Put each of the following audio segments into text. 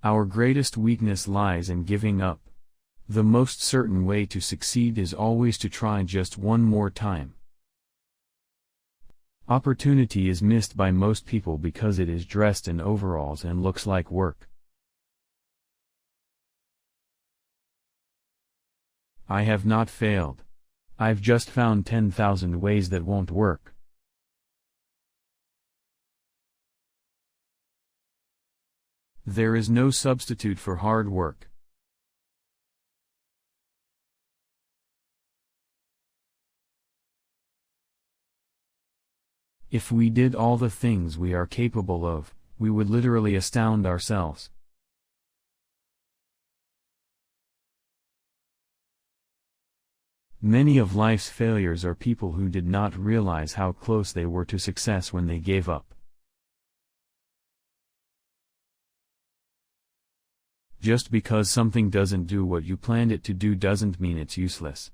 Our greatest weakness lies in giving up. The most certain way to succeed is always to try just one more time. Opportunity is missed by most people because it is dressed in overalls and looks like work. I have not failed. I've just found 10,000 ways that won't work. There is no substitute for hard work. If we did all the things we are capable of, we would literally astound ourselves. Many of life's failures are people who did not realize how close they were to success when they gave up. Just because something doesn't do what you planned it to do doesn't mean it's useless.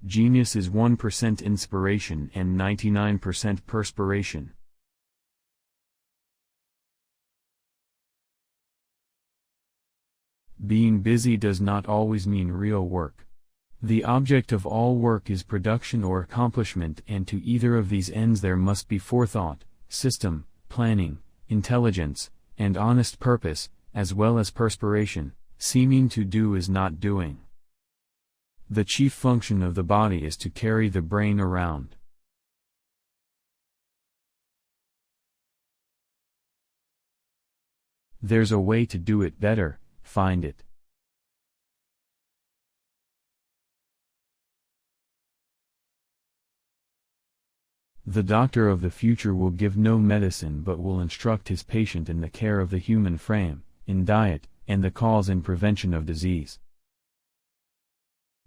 Genius is 1% inspiration and 99% perspiration. Being busy does not always mean real work. The object of all work is production or accomplishment, and to either of these ends there must be forethought, system, planning, intelligence, and honest purpose, as well as perspiration. Seeming to do is not doing. The chief function of the body is to carry the brain around. There's a way to do it better, find it. The doctor of the future will give no medicine but will instruct his patient in the care of the human frame, in diet, and the cause and prevention of disease.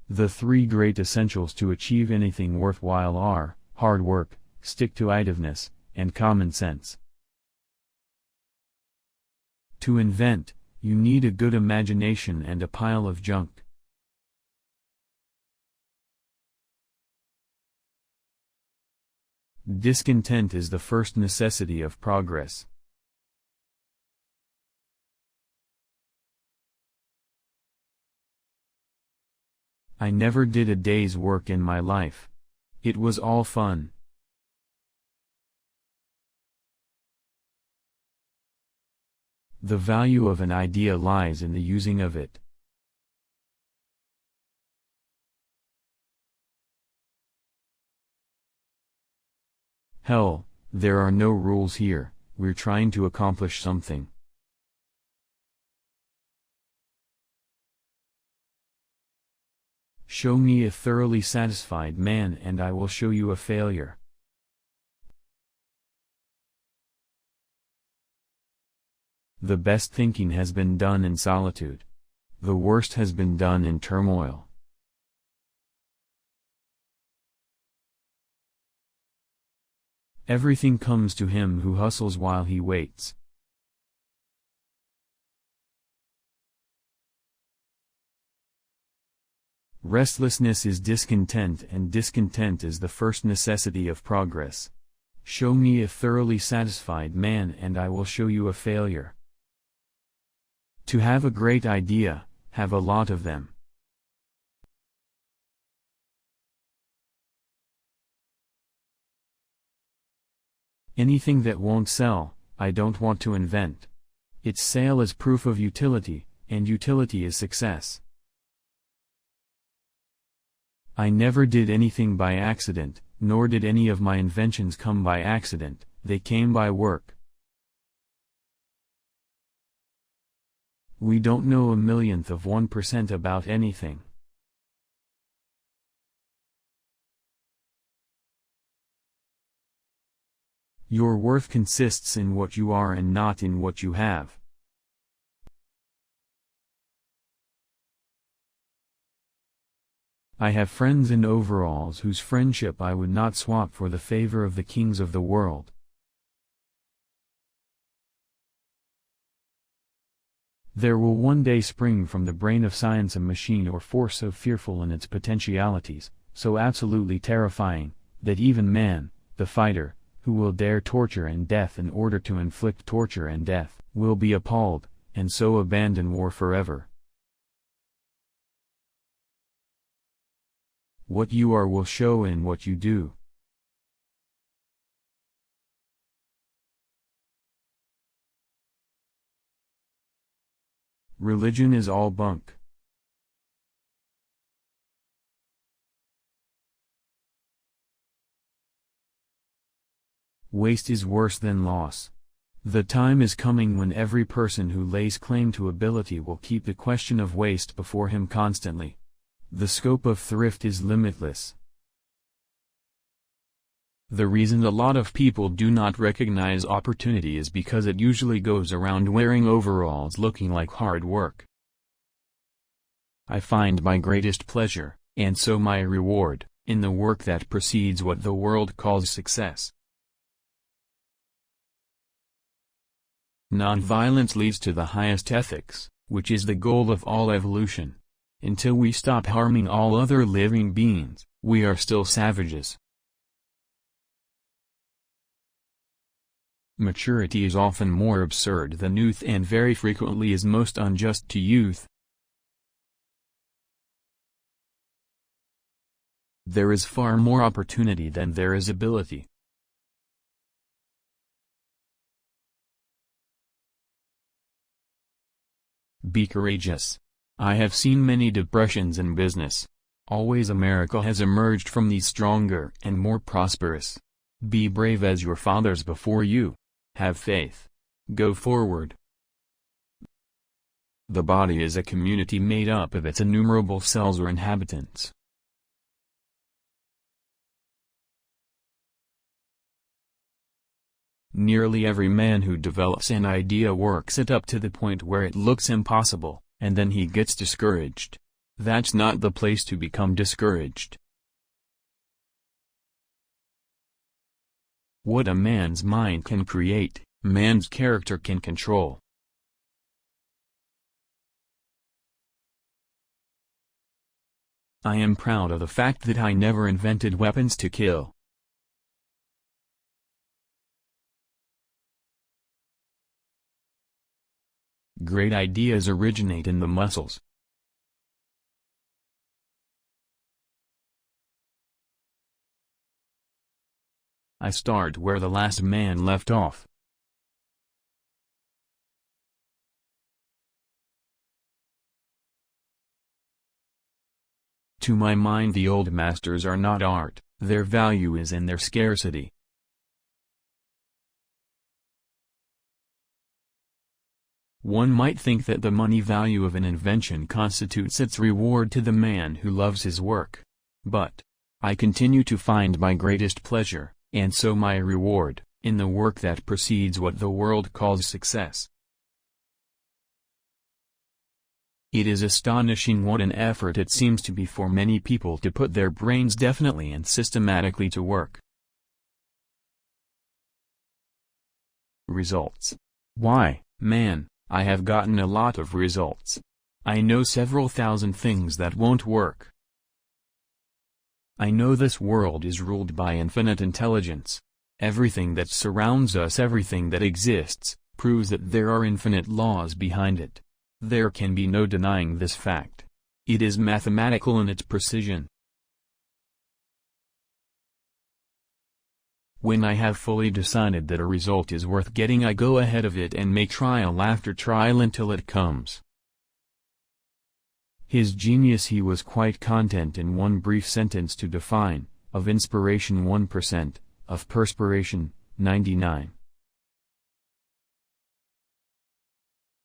The three great essentials to achieve anything worthwhile are hard work, stick-to-itiveness, and common sense. To invent, you need a good imagination and a pile of junk. Discontent is the first necessity of progress. I never did a day's work in my life. It was all fun. The value of an idea lies in the using of it. Hell, there are no rules here, we're trying to accomplish something. Show me a thoroughly satisfied man and I will show you a failure. The best thinking has been done in solitude. The worst has been done in turmoil. Everything comes to him who hustles while he waits. Restlessness is discontent, and discontent is the first necessity of progress. Show me a thoroughly satisfied man and I will show you a failure. To have a great idea, have a lot of them. Anything that won't sell, I don't want to invent. Its sale is proof of utility, and utility is success. I never did anything by accident, nor did any of my inventions come by accident, they came by work. We don't know a millionth of 1% about anything. Your worth consists in what you are and not in what you have. I have friends in overalls whose friendship I would not swap for the favor of the kings of the world. There will one day spring from the brain of science a machine or force so fearful in its potentialities, so absolutely terrifying, that even man, the fighter, who will dare torture and death in order to inflict torture and death, will be appalled, and so abandon war forever. What you are will show in what you do. Religion is all bunk. Waste is worse than loss. The time is coming when every person who lays claim to ability will keep the question of waste before him constantly. The scope of thrift is limitless. The reason a lot of people do not recognize opportunity is because it usually goes around wearing overalls looking like hard work. I find my greatest pleasure, and so my reward, in the work that precedes what the world calls success. Nonviolence leads to the highest ethics, which is the goal of all evolution. Until we stop harming all other living beings, we are still savages. Maturity is often more absurd than youth and very frequently is most unjust to youth. There is far more opportunity than there is ability. Be courageous. I have seen many depressions in business. Always America has emerged from these stronger and more prosperous. Be brave as your fathers before you. Have faith. Go forward. The body is a community made up of its innumerable cells or inhabitants. Nearly every man who develops an idea works it up to the point where it looks impossible, and then he gets discouraged. That's not the place to become discouraged. What a man's mind can create, man's character can control. I am proud of the fact that I never invented weapons to kill. Great ideas originate in the muscles. I start where the last man left off. To my mind, the old masters are not art, their value is in their scarcity. One might think that the money value of an invention constitutes its reward to the man who loves his work. But I continue to find my greatest pleasure, and so my reward, in the work that precedes what the world calls success. It is astonishing what an effort it seems to be for many people to put their brains definitely and systematically to work. Results. Why, man, I have gotten a lot of results. I know several thousand things that won't work. I know this world is ruled by infinite intelligence. Everything that surrounds us, everything that exists, proves that there are infinite laws behind it. There can be no denying this fact. It is mathematical in its precision. When I have fully decided that a result is worth getting, I go ahead of it and make trial after trial until it comes. His genius he was quite content in one brief sentence to define, of inspiration 1%, of perspiration, 99.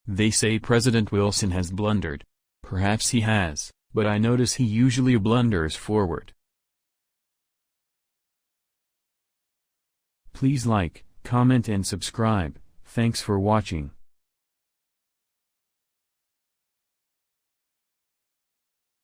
They say President Wilson has blundered. Perhaps he has, but I notice he usually blunders forward. Please like, comment and subscribe. Thanks for watching.